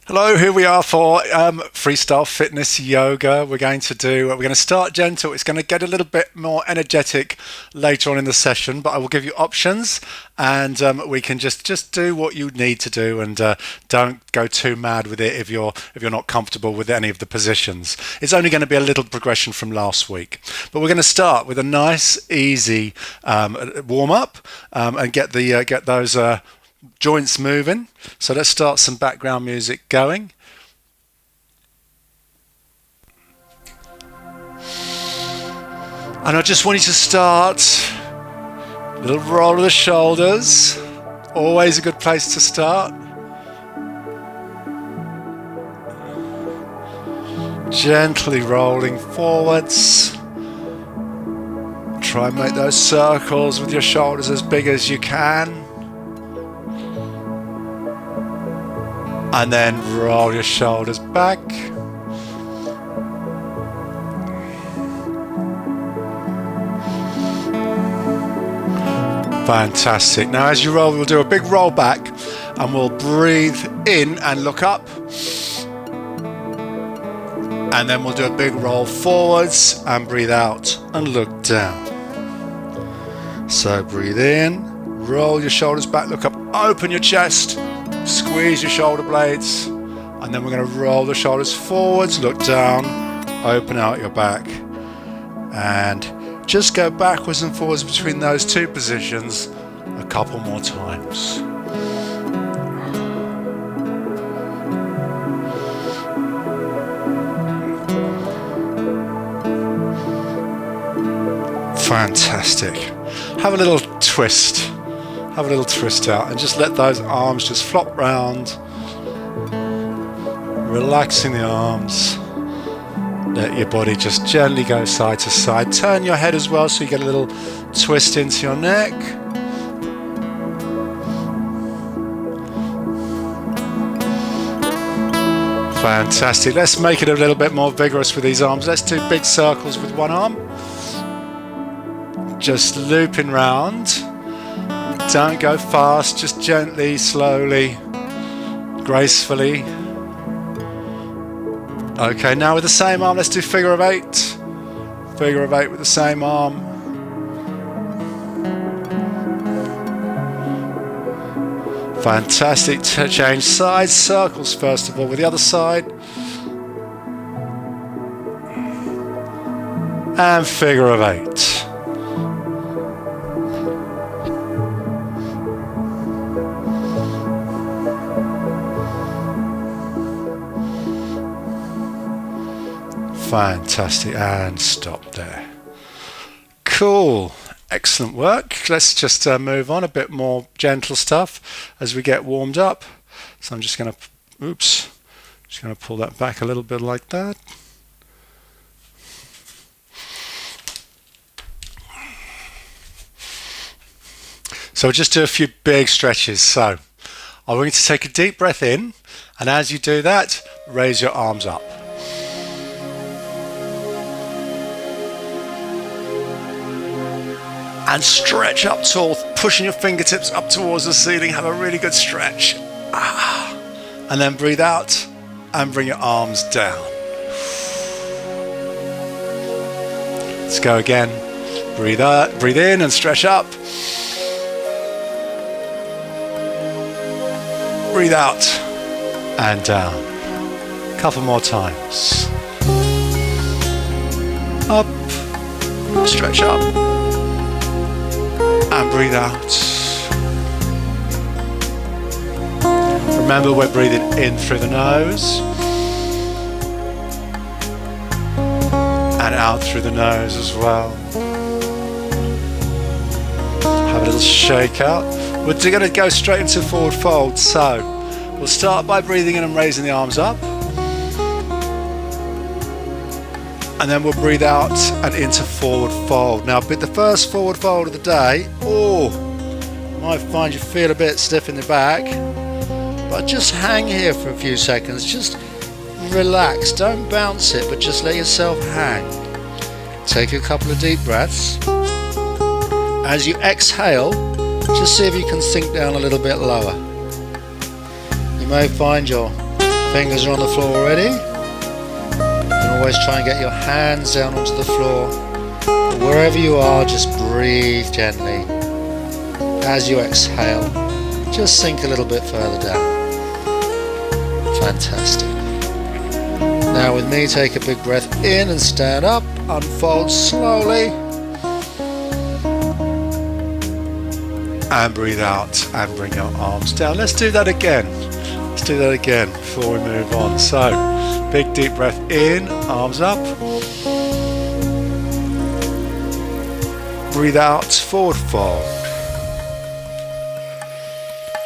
Hello, here we are for Freestyle Fitness Yoga. We're going to start gentle. It's going to get a little bit more energetic later on in the session, but I will give you options, and we can just do what you need to do, and don't go too mad with it if you're not comfortable with any of the positions. It's only going to be a little progression from last week, but we're going to start with a nice, easy warm up and get those joints moving. So let's start some background music going. And I just want you to start a little roll of the shoulders. Always a good place to start. Gently rolling forwards. Try and make those circles with your shoulders as big as you can. And then roll your shoulders back. Fantastic. Now as you roll, we'll do a big roll back and we'll breathe in and look up. And then we'll do a big roll forwards and breathe out and look down. So breathe in, roll your shoulders back, look up, open your chest. Squeeze your shoulder blades, and then we're going to roll the shoulders forwards, look down, open out your back, and just go backwards and forwards between those two positions a couple more times. Fantastic. Have a little twist. Have a little twist out and just let those arms just flop round. Relaxing the arms. Let your body just gently go side to side. Turn your head as well so you get a little twist into your neck. Fantastic. Let's make it a little bit more vigorous with these arms. Let's do big circles with one arm. Just looping round. Don't go fast, just gently, slowly, gracefully. Okay, now with the same arm, let's do figure of eight. Figure of eight with the same arm. Fantastic. Change sides, circles first of all with the other side. And figure of eight. Fantastic, and stop there. Cool, excellent work. Let's just move on, a bit more gentle stuff as we get warmed up. So I'm just going to pull that back a little bit like that. So we'll just do a few big stretches. So I want you to take a deep breath in, and as you do that, raise your arms up. And stretch up tall, pushing your fingertips up towards the ceiling. Have a really good stretch. And then breathe out and bring your arms down. Let's go again. Breathe out, breathe in and stretch up. Breathe out and down. A couple more times. Up, stretch up. And breathe out. Remember, we're breathing in through the nose and out through the nose as well. Have a little shake out. We're going to go straight into forward fold. So we'll start by breathing in and raising the arms up. And then we'll breathe out and into forward fold. Now, the first forward fold of the day, you might find you feel a bit stiff in the back, but just hang here for a few seconds. Just relax. Don't bounce it, but just let yourself hang. Take a couple of deep breaths. As you exhale, just see if you can sink down a little bit lower. You may find your Fingers are on the floor already. You can always try and get your hands down onto the floor. But wherever you are, just breathe gently. As you exhale, just sink a little bit further down. Fantastic. Now with me, take a big breath in and stand up. Unfold slowly. And breathe out and bring your arms down. Let's do that again. Let's do that again before we move on. So, big deep breath in, arms up. Breathe out, forward fold.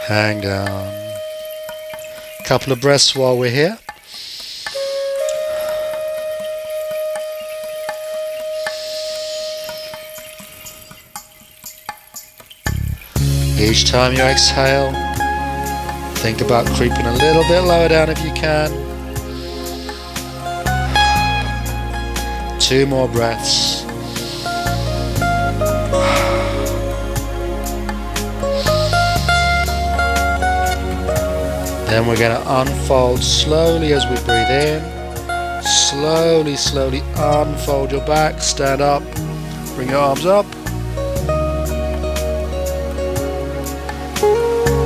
Hang down. Couple of breaths while we're here. Each time you exhale, think about creeping a little bit lower down if you can. 2 more breaths. Then we're going to unfold slowly as we breathe in. Slowly, slowly unfold your back. Stand up. Bring your arms up.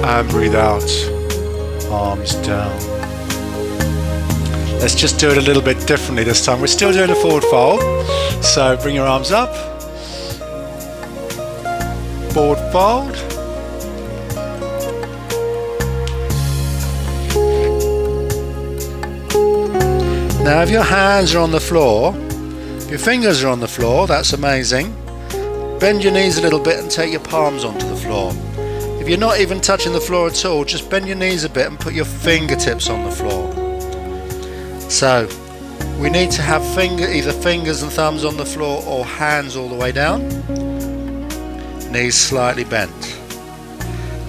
And breathe out, arms down. Let's just do it a little bit differently this time. We're still doing a forward fold. So bring your arms up. Forward fold. Now if your hands are on the floor, if your fingers are on the floor, that's amazing. Bend your knees a little bit and take your palms onto the floor. If you're not even touching the floor at all, just bend your knees a bit and put your fingertips on the floor. So we need to have either fingers and thumbs on the floor or hands all the way down. Knees slightly bent.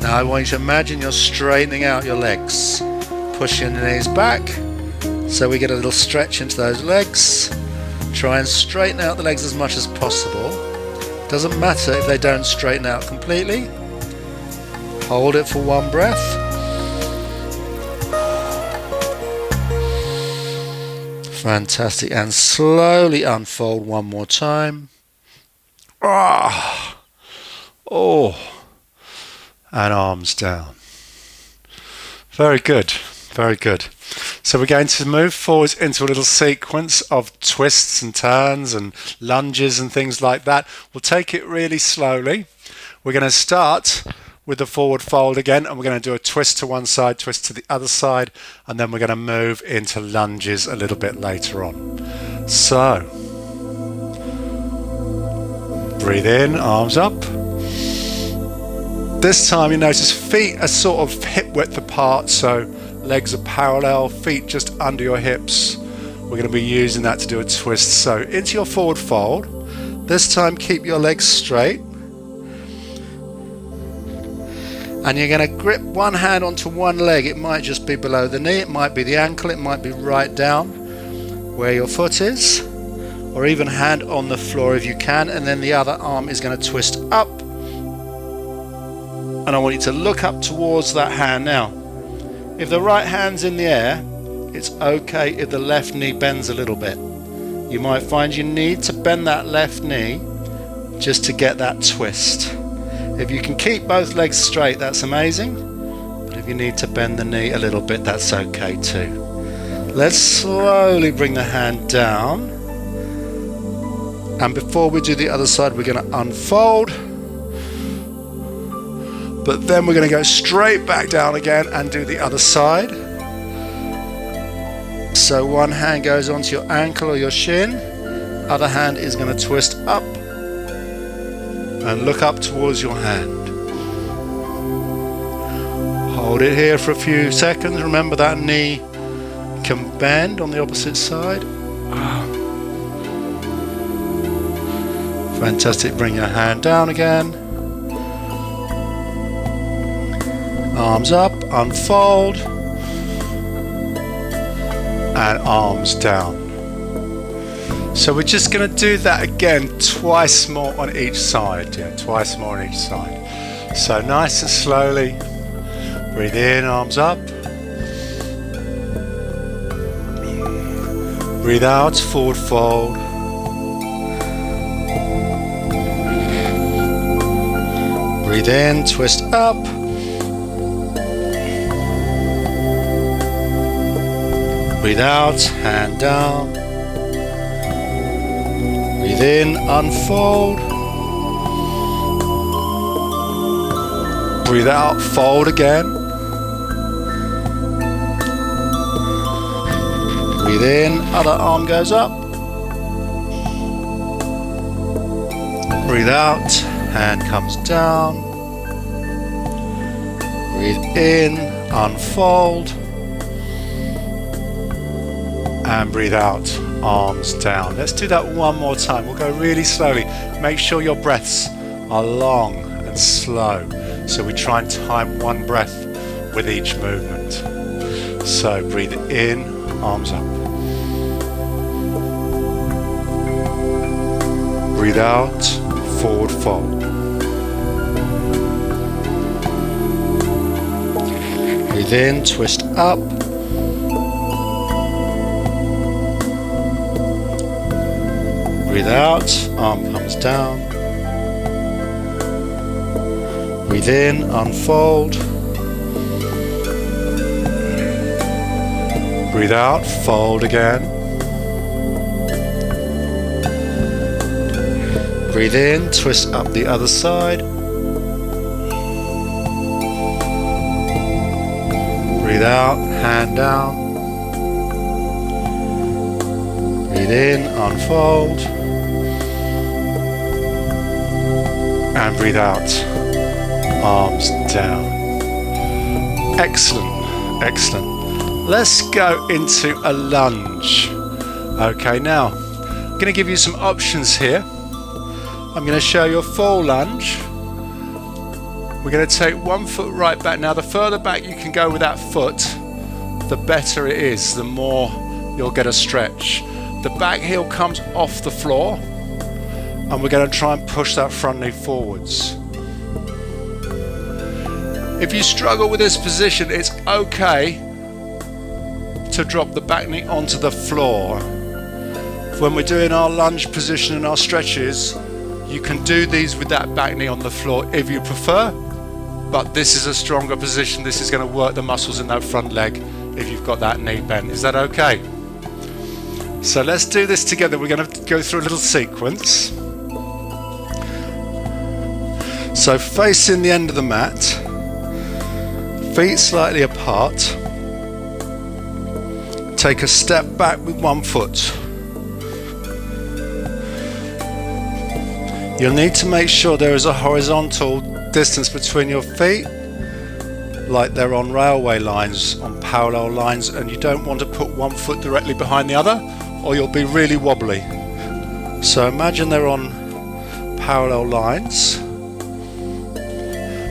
Now I want you to imagine you're straightening out your legs. Pushing the knees back so we get a little stretch into those legs. Try and straighten out the legs as much as possible. Doesn't matter if they don't straighten out completely. Hold it for 1 breath. Fantastic. And slowly unfold 1 more time. Oh. And arms down. Very good. Very good. So we're going to move forwards into a little sequence of twists and turns and lunges and things like that. We'll take it really slowly. We're going to start with the forward fold again, and we're going to do a twist to one side, twist to the other side, and then we're going to move into lunges a little bit later on. So, breathe in, arms up. This time you notice feet are sort of hip width apart, so legs are parallel, feet just under your hips. We're going to be using that to do a twist. So, into your forward fold. This time keep your legs straight. And you're going to grip one hand onto one leg. It might just be below the knee, it might be the ankle, it might be right down where your foot is, or even hand on the floor if you can, and then the other arm is going to twist up. And I want you to look up towards that hand. Now, if the right hand's in the air, it's okay if the left knee bends a little bit. You might find you need to bend that left knee just to get that twist. If you can keep both legs straight, that's amazing. But if you need to bend the knee a little bit, that's okay too. Let's slowly bring the hand down. And before we do the other side, we're going to unfold. But then we're going to go straight back down again and do the other side. So one hand goes onto your ankle or your shin. Other hand is going to twist up. And look up towards your hand. Hold it here for a few seconds. Remember that knee can bend on the opposite side. Fantastic. Bring your hand down again. Arms up, unfold. And arms down. So we're just going to do that again twice more on each side. Yeah, twice more on each side. So nice and slowly. Breathe in, arms up. Breathe out, forward fold. Breathe in, twist up. Breathe out, hand down. Breathe in, unfold. Breathe out, fold again. Breathe in, other arm goes up. Breathe out, hand comes down. Breathe in, unfold. And breathe out, arms down. Let's do that one more time. We'll go really slowly. Make sure your breaths are long and slow. So we try and time one breath with each movement. So breathe in, arms up. Breathe out, forward fold. Breathe in, twist up. Breathe out, arm comes down. Breathe in, unfold. Breathe out, fold again. Breathe in, twist up the other side. Breathe out, hand down. Breathe in, unfold. And breathe out, arms down. Excellent, excellent. Let's go into a lunge. Okay, now I'm going to give you some options here. I'm going to show you a full lunge. We're going to take one foot right back. Now, the further back you can go with that foot, the better it is, the more you'll get a stretch. The back heel comes off the floor, and we're going to try and push that front knee forwards. If you struggle with this position, it's okay to drop the back knee onto the floor. When we're doing our lunge position and our stretches, you can do these with that back knee on the floor if you prefer, but this is a stronger position. This is going to work the muscles in that front leg if you've got that knee bent. Is that okay? So let's do this together. We're going to go through a little sequence. So facing the end of the mat, feet slightly apart. Take a step back with one foot. You'll need to make sure there is a horizontal distance between your feet, like they're on railway lines, on parallel lines, and you don't want to put one foot directly behind the other or you'll be really wobbly. So imagine they're on parallel lines.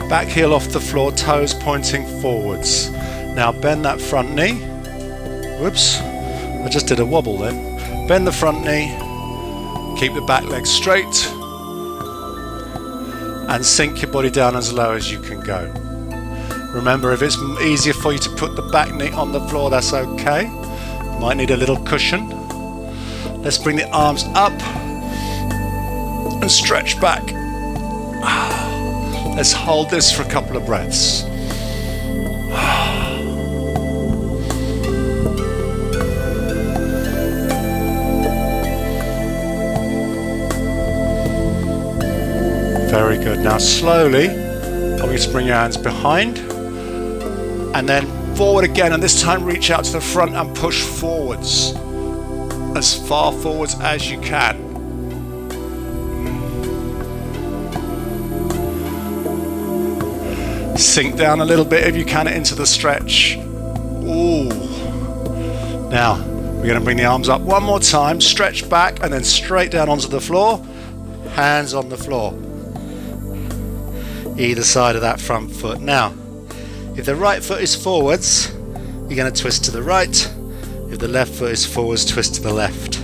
Back heel off the floor, toes pointing forwards. Now bend that front knee. Whoops, I just did a wobble then. Bend the front knee, keep the back leg straight, and sink your body down as low as you can go. Remember, if it's easier for you to put the back knee on the floor, that's okay. You might need a little cushion. Let's bring the arms up and stretch back. Let's hold this for a couple of breaths. Very good. Now slowly, I want you to bring your hands behind and then forward again, and this time reach out to the front and push forwards, as far forwards as you can. Sink down a little bit if you can into the stretch. Ooh. Now, we're going to bring the arms up one more time, stretch back and then straight down onto the floor, hands on the floor. Either side of that front foot. Now, if the right foot is forwards, you're going to twist to the right. If the left foot is forwards, twist to the left.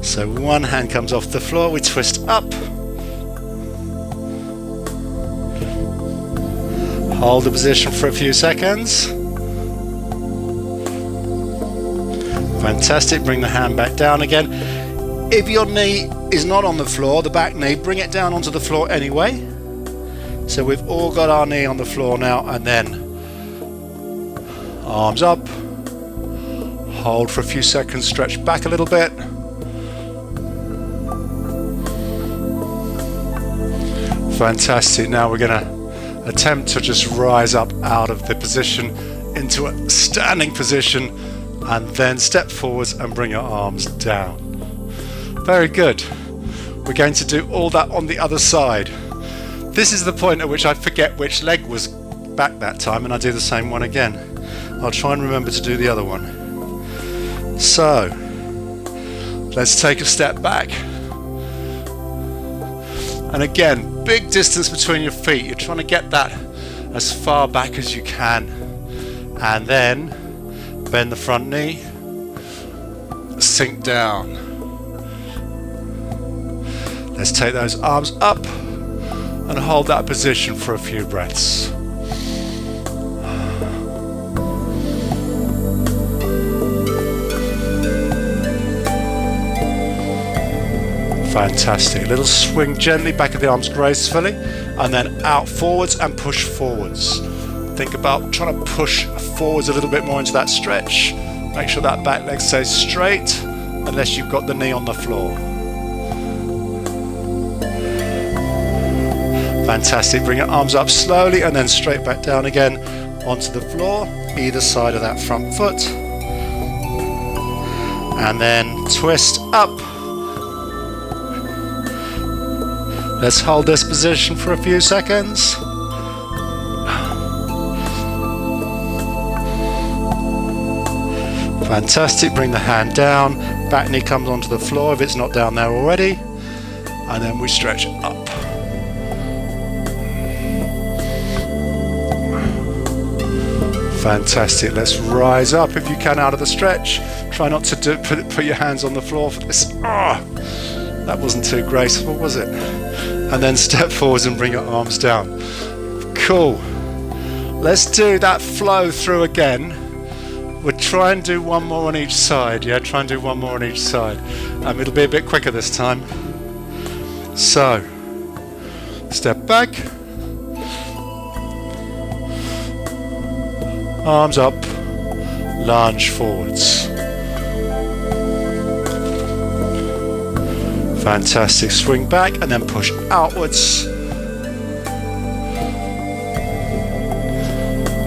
So one hand comes off the floor, we twist up. Hold the position for a few seconds. Fantastic, bring the hand back down again. If your knee is not on the floor, the back knee, bring it down onto the floor anyway. So we've all got our knee on the floor now, and then arms up, hold for a few seconds, stretch back a little bit. Fantastic, now we're going to attempt to just rise up out of the position into a standing position, and then step forwards and bring your arms down. Very good. We're going to do all that on the other side. This is the point at which I forget which leg was back that time, and I do the same one again. I'll try and remember to do the other one. So, let's take a step back. And again, big distance between your feet. You're trying to get that as far back as you can. And then, bend the front knee, sink down. Let's take those arms up and hold that position for a few breaths. Fantastic. Little swing gently back of the arms gracefully, and then out forwards and push forwards. Think about trying to push forwards a little bit more into that stretch. Make sure that back leg stays straight unless you've got the knee on the floor. Fantastic. Bring your arms up slowly and then straight back down again onto the floor, either side of that front foot. And then twist up. Let's hold this position for a few seconds. Fantastic. Bring the hand down. Back knee comes onto the floor if it's not down there already. And then we stretch up. Fantastic. Let's rise up if you can out of the stretch. Try not to put your hands on the floor for this. That wasn't too graceful, was it? And then step forwards and bring your arms down. Cool. Let's do that flow through again. We'll try and do one more on each side. Yeah, try and do one more on each side. It'll be a bit quicker this time. So, step back. Arms up, lunge forwards. Fantastic. Swing back and then push outwards.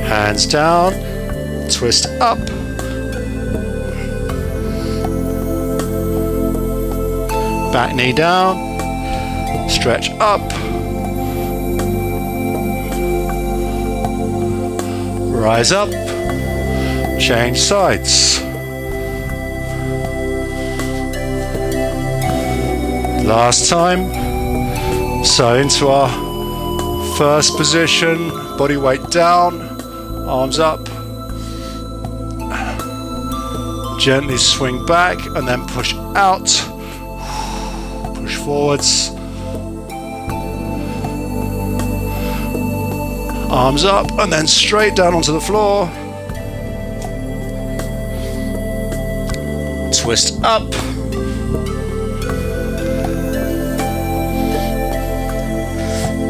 Hands down, twist up. Back knee down, stretch up. Rise up, change sides. Last time. So into our first position, body weight down, arms up. Gently swing back and then push out. Push forwards. Arms up and then straight down onto the floor. Twist up.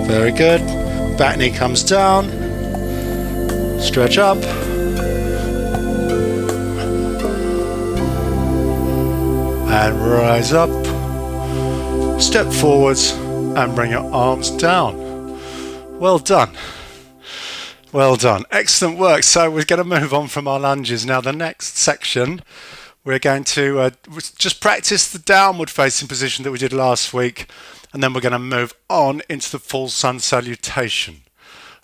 Very good. Back knee comes down. Stretch up. And rise up. Step forwards and bring your arms down. Well done. Well done. Excellent work. So we're going to move on from our lunges. Now the next section, we're going to just practice the downward facing position that we did last week. And then we're going to move on into the full sun salutation.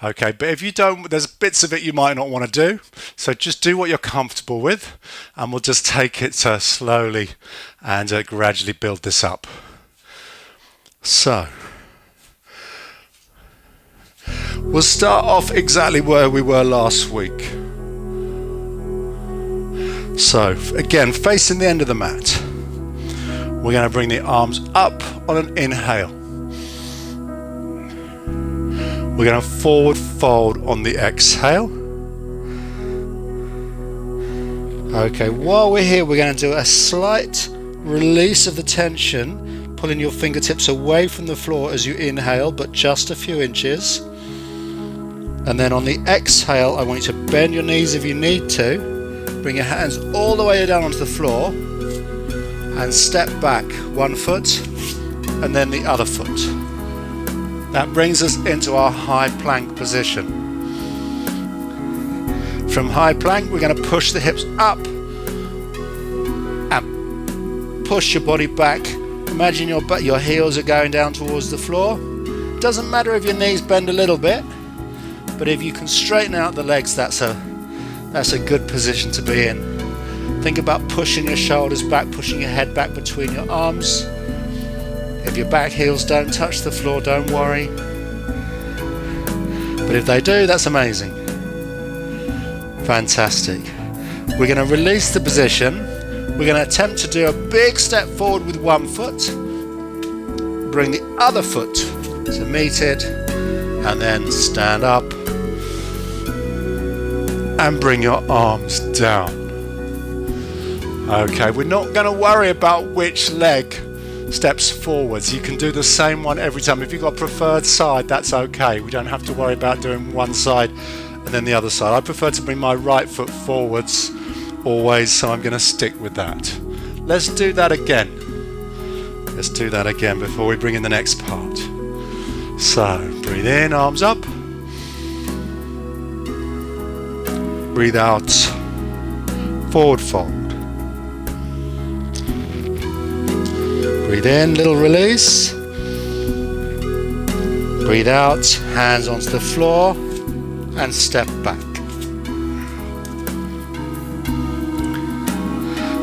Okay, but if you don't, there's bits of it you might not want to do. So just do what you're comfortable with. And we'll just take it slowly and gradually build this up. So, we'll start off exactly where we were last week. So, again, facing the end of the mat. We're going to bring the arms up on an inhale. We're going to forward fold on the exhale. Okay, while we're here, we're going to do a slight release of the tension, pulling your fingertips away from the floor as you inhale, but just a few inches. And then on the exhale, I want you to bend your knees if you need to. Bring your hands all the way down onto the floor and step back, one foot and then the other foot. That brings us into our high plank position. From high plank, we're going to push the hips up and push your body back. Imagine your heels are going down towards the floor. Doesn't matter if your knees bend a little bit, but if you can straighten out the legs, that's a good position to be in. Think about pushing your shoulders back, pushing your head back between your arms. If your back heels don't touch the floor, don't worry. But if they do, that's amazing. Fantastic. We're going to release the position. We're going to attempt to do a big step forward with one foot. Bring the other foot to meet it, and then stand up and bring your arms down. Okay, we're not going to worry about which leg steps forwards. You can do the same one every time. If you've got a preferred side, that's okay. We don't have to worry about doing one side and then the other side. I prefer to bring my right foot forwards always, so I'm going to stick with that. Let's do that again. Let's do that again before we bring in the next part. So, breathe in, arms up. Breathe out, forward fold. Breathe in, little release. Breathe out, hands onto the floor and step back.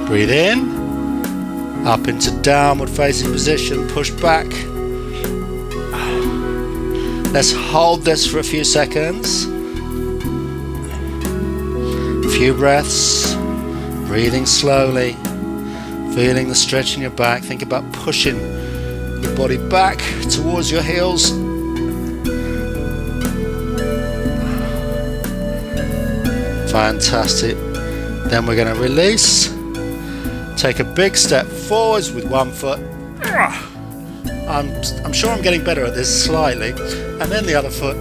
Breathe in, up into downward facing position, push back. Let's hold this for a few seconds. A few breaths, breathing slowly, feeling the stretch in your back. Think about pushing your body back towards your heels. Fantastic. Then we're going to release. Take a big step forwards with one foot. I'm sure I'm getting better at this slightly. And then the other foot.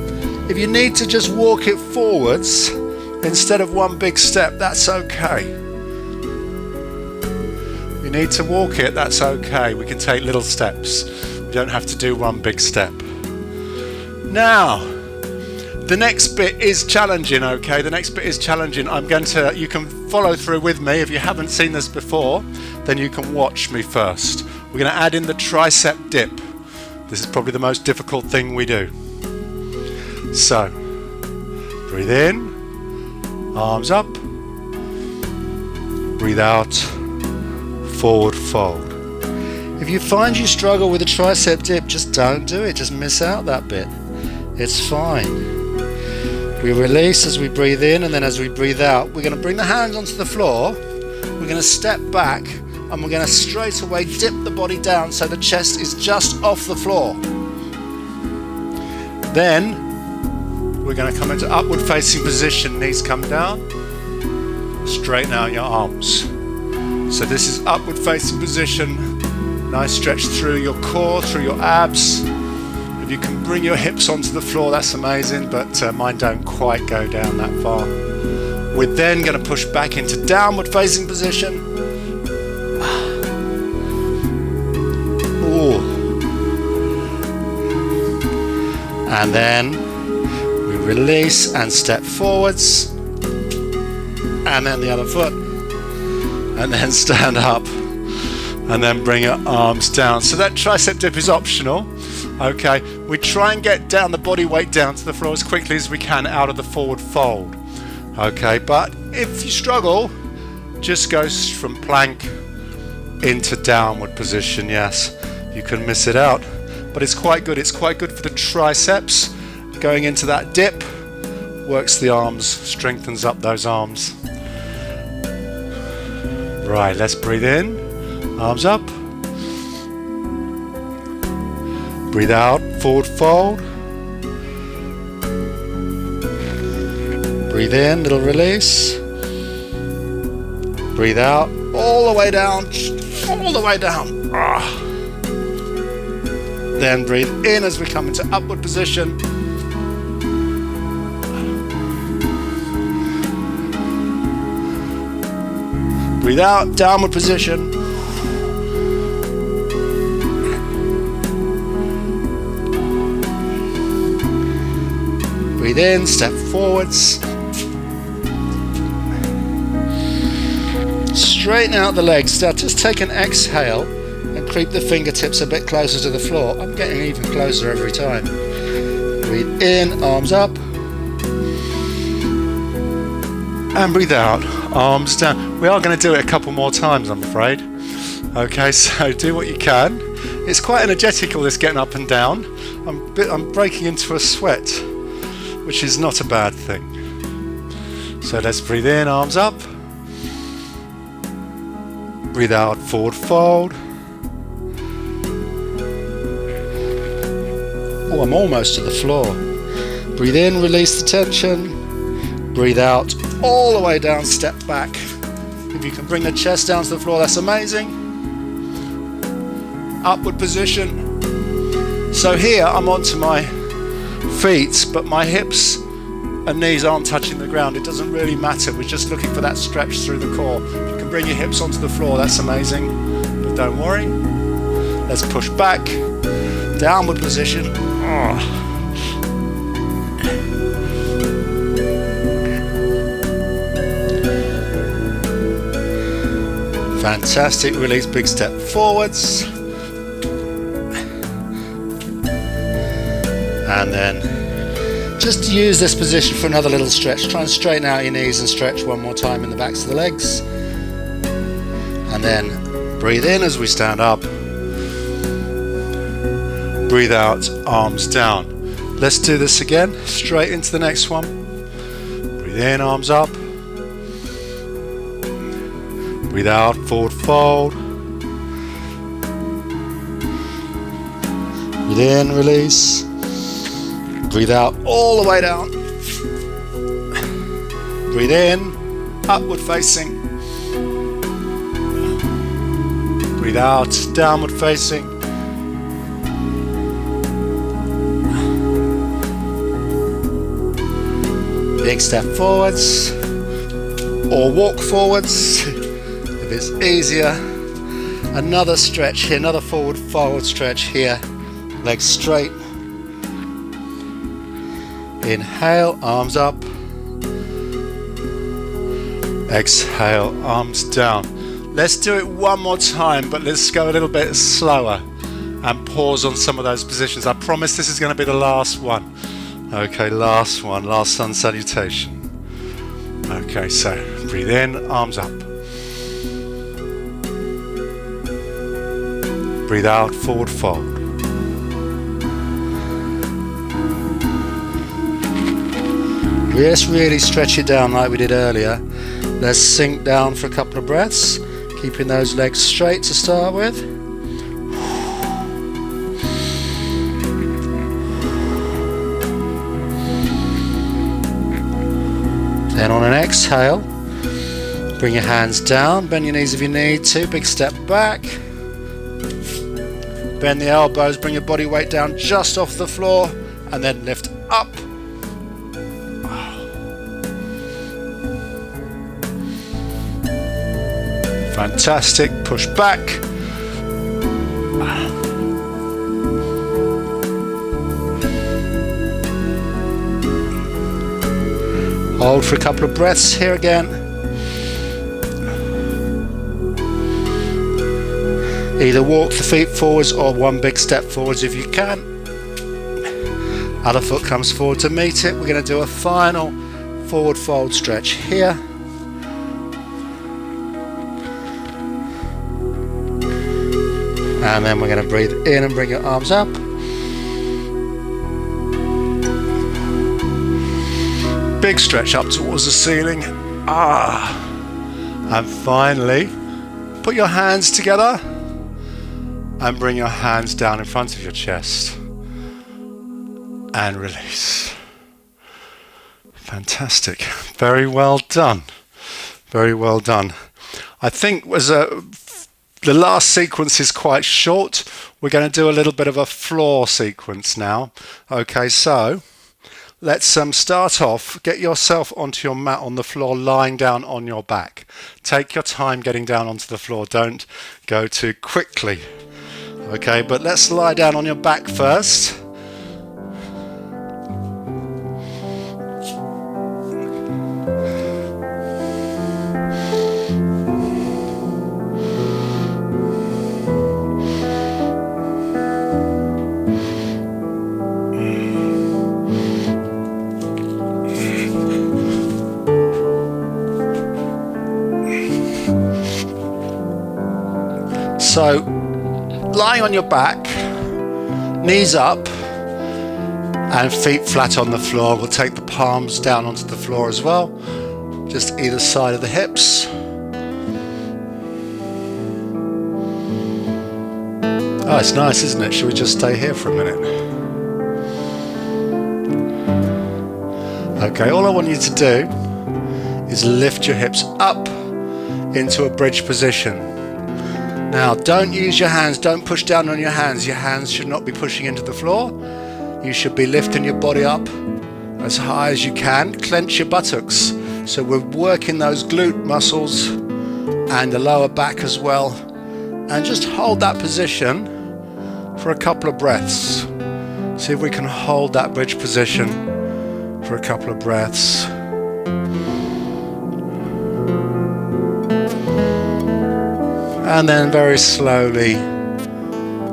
If you need to just walk it forwards instead of one big step, that's okay. You need to walk it, that's okay. We can take little steps. We don't have to do one big step. Now, the next bit is challenging, okay? The next bit is challenging. You can follow through with me. If you haven't seen this before, then you can watch me first. We're going to add in the tricep dip. This is probably the most difficult thing we do. So, breathe in, arms up, breathe out, forward fold. If you find you struggle with a tricep dip, just don't do it, just miss out that bit. It's fine. We release as we breathe in, and then as we breathe out, we're going to bring the hands onto the floor, we're going to step back, and we're going to straight away dip the body down so the chest is just off the floor. Then we're going to come into upward facing position, knees come down, straighten out your arms. So this is upward facing position, nice stretch through your core, through your abs. If you can bring your hips onto the floor, that's amazing, but mine don't quite go down that far. We're then going to push back into downward facing position. Ooh. And then we release and step forwards, and then the other foot, and then stand up, and then bring your arms down. So that tricep dip is optional. Okay, we try and get down the body weight down to the floor as quickly as we can out of the forward fold. Okay, but if you struggle, just go from plank into downward position. Yes, you can miss it out, but it's quite good. It's quite good for the triceps. Going into that dip works the arms, strengthens up those arms. Right, let's breathe in, arms up. Breathe out, forward fold. Breathe in, little release. Breathe out, all the way down, all the way down. Then breathe in as we come into upward position. Breathe out, downward position. Breathe in, step forwards. Straighten out the legs. Now just take an exhale and creep the fingertips a bit closer to the floor. I'm getting even closer every time. Breathe in, arms up. And breathe out, arms down. We are going to do it a couple more times, I'm afraid. Okay, so do what you can. It's quite energetic, all this getting up and down. I'm breaking into a sweat, which is not a bad thing. So let's breathe in, arms up. Breathe out, forward fold. Oh, I'm almost to the floor. Breathe in, release the tension. Breathe out, all the way down, step back. If you can bring the chest down to the floor, that's amazing. Upward position. So here I'm onto my feet, but my hips and knees aren't touching the ground. It doesn't really matter. We're just looking for that stretch through the core. If you can bring your hips onto the floor, that's amazing. But don't worry. Let's push back. Downward position. Fantastic. Release, big step forwards. And then just use this position for another little stretch. Try and straighten out your knees and stretch one more time in the backs of the legs. And then breathe in as we stand up. Breathe out, arms down. Let's do this again, straight into the next one. Breathe in, arms up. Breathe out, forward fold. Breathe in, release. Breathe out, all the way down. Breathe in, upward facing. Breathe out, downward facing. Big step forwards, or walk forwards if it's easier. Another stretch here, another forward stretch here. Legs straight. Inhale, arms up. Exhale, arms down. Let's do it one more time, but let's go a little bit slower and pause on some of those positions. I promise this is going to be the last one. Okay, last one, last sun salutation. Okay, so breathe in, arms up. Breathe out, forward fold. Just really stretch it down like we did earlier. Let's sink down for a couple of breaths, keeping those legs straight to start with. Then on an exhale, bring your hands down, bend your knees if you need to, big step back. Bend the elbows, bring your body weight down just off the floor, and then lift up. Fantastic, push back. Hold for a couple of breaths here again. Either walk the feet forwards or one big step forwards if you can. Other foot comes forward to meet it. We're going to do a final forward fold stretch here. And then we're going to breathe in and bring your arms up. Big stretch up towards the ceiling. And finally, put your hands together and bring your hands down in front of your chest. And release. Fantastic. Very well done. Very well done. I think the last sequence is quite short. We're going to do a little bit of a floor sequence now. Okay, so let's start off. Get yourself onto your mat on the floor, lying down on your back. Take your time getting down onto the floor. Don't go too quickly. Okay, but let's lie down on your back first. So, lying on your back, knees up and feet flat on the floor. We'll take the palms down onto the floor as well, just either side of the hips. Oh, it's nice, isn't it? Should we just stay here for a minute? Okay, all I want you to do is lift your hips up into a bridge position. Now, don't use your hands, don't push down on your hands. Your hands should not be pushing into the floor. You should be lifting your body up as high as you can. Clench your buttocks. So we're working those glute muscles and the lower back as well. And just hold that position for a couple of breaths. See if we can hold that bridge position for a couple of breaths. And then very slowly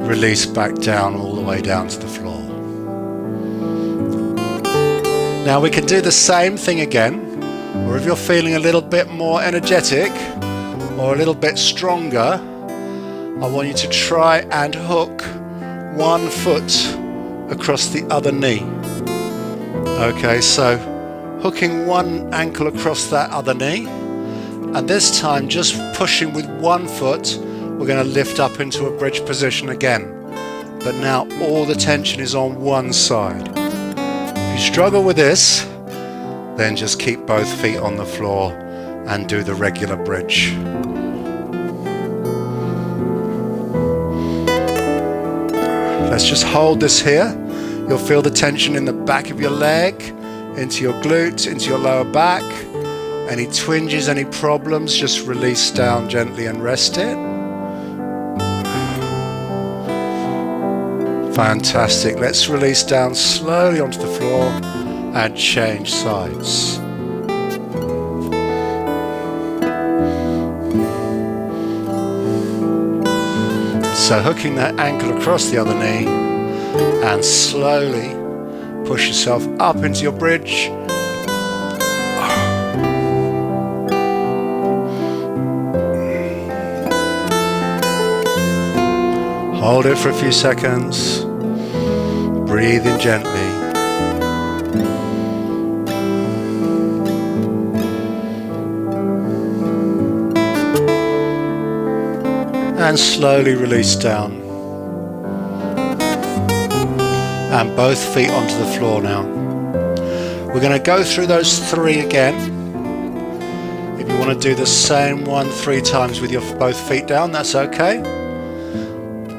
release back down all the way down to the floor. Now we can do the same thing again, or if you're feeling a little bit more energetic or a little bit stronger, I want you to try and hook one foot across the other knee. Okay, so hooking one ankle across that other knee. And this time, just pushing with one foot, we're going to lift up into a bridge position again. But now all the tension is on one side. If you struggle with this, then just keep both feet on the floor and do the regular bridge. Let's just hold this here. You'll feel the tension in the back of your leg, into your glutes, into your lower back. Any twinges, any problems, just release down gently and rest it. Fantastic. Let's release down slowly onto the floor and change sides. So hooking that ankle across the other knee and slowly push yourself up into your bridge. Hold it for a few seconds. Breathe in gently. And slowly release down. And both feet onto the floor now. We're going to go through those three again. If you want to do the same one 3 times with your both feet down, that's okay.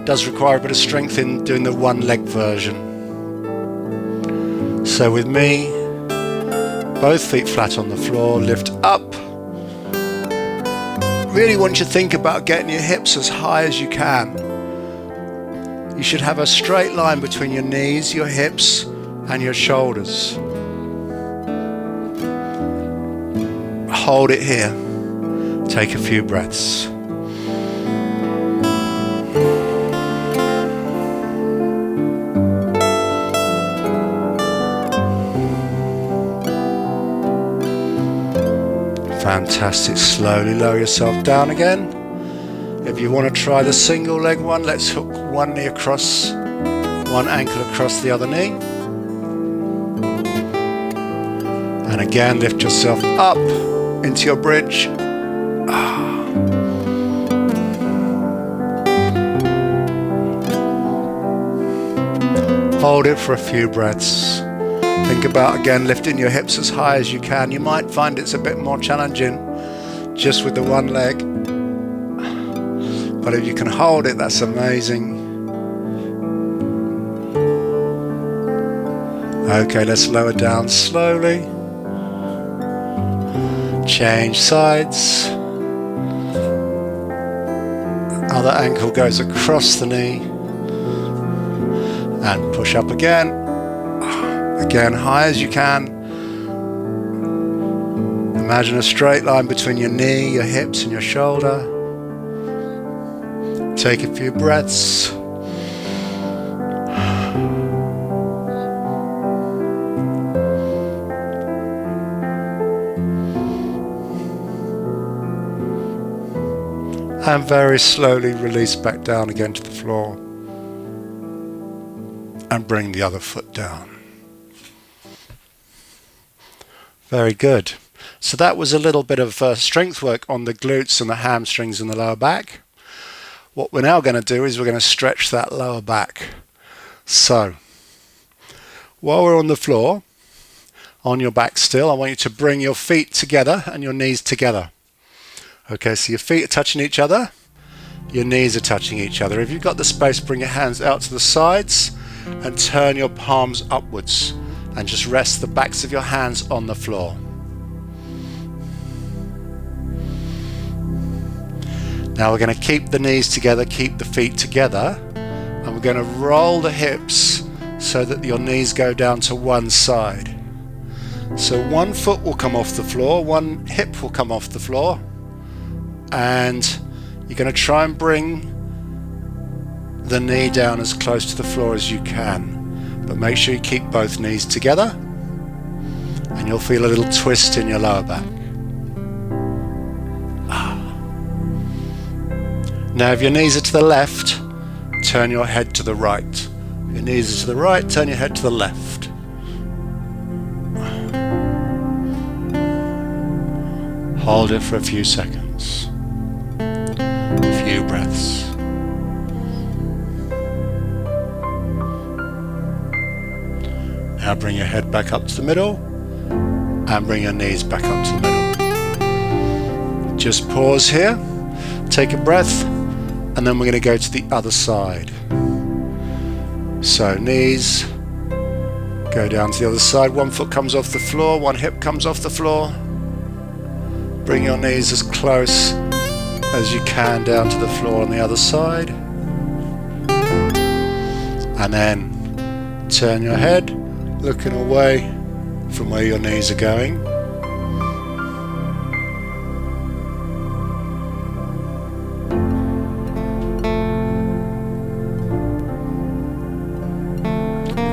Does require a bit of strength in doing the one leg version. So with me, both feet flat on the floor, lift up. Really want you to think about getting your hips as high as you can. You should have a straight line between your knees, your hips, and your shoulders. Hold it here. Take a few breaths. Fantastic. Slowly lower yourself down again. If you want to try the single leg one, let's hook one knee across, one ankle across the other knee. And again, lift yourself up into your bridge. Hold it for a few breaths. Think about again lifting your hips as high as you can. You might find it's a bit more challenging just with the one leg. But if you can hold it, that's amazing. Okay, let's lower down slowly. Change sides. Other ankle goes across the knee. And push up again. Again, high as you can. Imagine a straight line between your knee, your hips and your shoulder. Take a few breaths. And very slowly release back down again to the floor. And bring the other foot down. Very good. So that was a little bit of strength work on the glutes and the hamstrings and the lower back. What we're now going to do is we're going to stretch that lower back. So, while we're on the floor, on your back still, I want you to bring your feet together and your knees together. Okay, so your feet are touching each other, your knees are touching each other. If you've got the space, bring your hands out to the sides and turn your palms upwards and just rest the backs of your hands on the floor. Now we're going to keep the knees together, keep the feet together, and we're going to roll the hips so that your knees go down to one side. So one foot will come off the floor, one hip will come off the floor, and you're going to try and bring the knee down as close to the floor as you can. But make sure you keep both knees together, and you'll feel a little twist in your lower back. Now if your knees are to the left, turn your head to the right. If your knees are to the right, turn your head to the left. Hold it for a few seconds. A few breaths. Now bring your head back up to the middle and bring your knees back up to the middle. Just pause here, take a breath, and then we're going to go to the other side. So knees, go down to the other side. One foot comes off the floor, one hip comes off the floor. Bring your knees as close as you can down to the floor on the other side. And then turn your head, looking away from where your knees are going.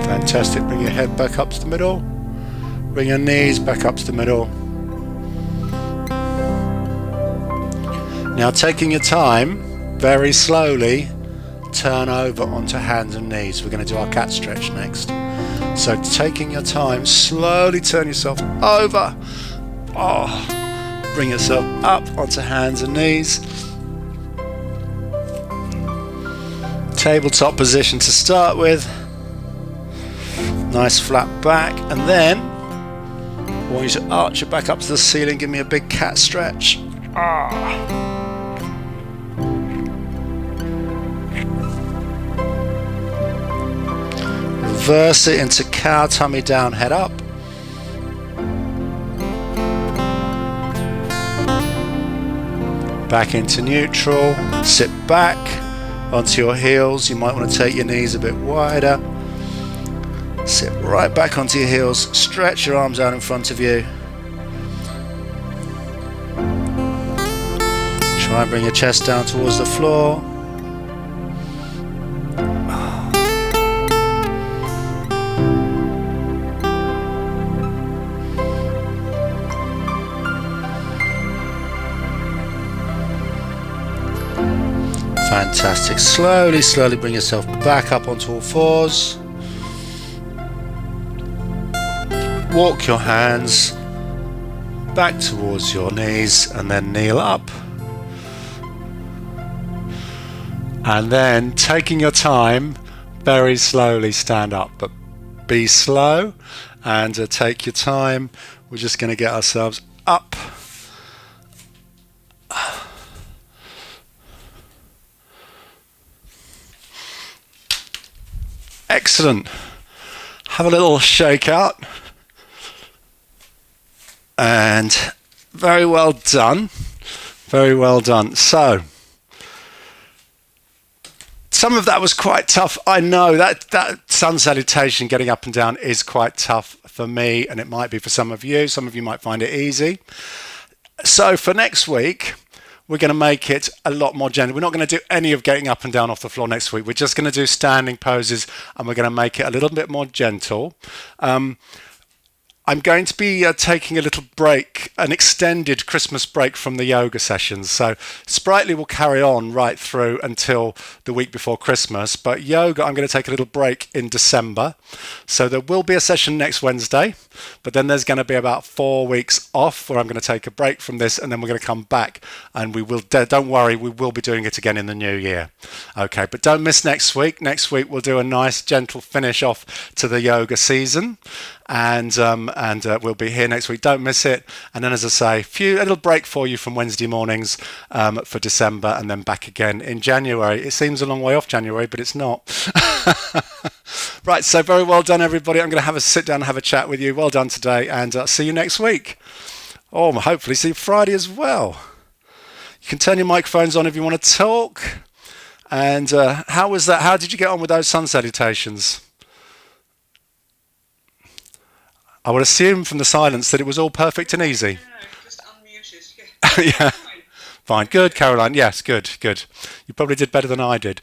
Fantastic. Bring your head back up to the middle. Bring your knees back up to the middle. Now taking your time, very slowly turn over onto hands and knees. We're going to do our cat stretch next. So taking your time, slowly turn yourself over. Bring yourself up onto hands and knees. Tabletop position to start with. Nice flat back, and then I want you to arch your back up to the ceiling. Give me a big cat stretch. Reverse it into cow, tummy down, head up. Back into neutral. Sit back onto your heels. You might want to take your knees a bit wider. Sit right back onto your heels, stretch your arms out in front of you. Try and bring your chest down towards the floor. Fantastic. Slowly, slowly bring yourself back up onto all fours. Walk your hands back towards your knees and then kneel up. And then taking your time, very slowly stand up, but be slow and take your time. We're just going to get ourselves up. Excellent. Have a little shake out. And very well done. Very well done. So, some of that was quite tough. I know that sun salutation, getting up and down, is quite tough for me, and it might be for some of you. Some of you might find it easy. So for next week, we're going to make it a lot more gentle. We're not going to do any of getting up and down off the floor next week. We're just going to do standing poses, and we're going to make it a little bit more gentle. I'm going to be taking a little break, an extended Christmas break from the yoga sessions. So Sprightly will carry on right through until the week before Christmas. But yoga, I'm going to take a little break in December. So there will be a session next Wednesday, but then there's going to be about 4 weeks off where I'm going to take a break from this, and then we're going to come back, and we will, don't worry, we will be doing it again in the new year. Okay, but don't miss next week. Next week we'll do a nice gentle finish off to the yoga season. And we'll be here next week. Don't miss it. And then, as I say, a little break for you from Wednesday mornings for December, and then back again in January. It seems a long way off January, but it's not. Right, so very well done, everybody. I'm going to have a sit down and have a chat with you. Well done today, and see you next week. Oh, hopefully see you Friday as well. You can turn your microphones on if you want to talk. And how was that? How did you get on with those sun salutations? I would assume from the silence that it was all perfect and easy. No, just unmuted. Yeah. Yeah. Fine. Good, Caroline. Yes, good. You probably did better than I did.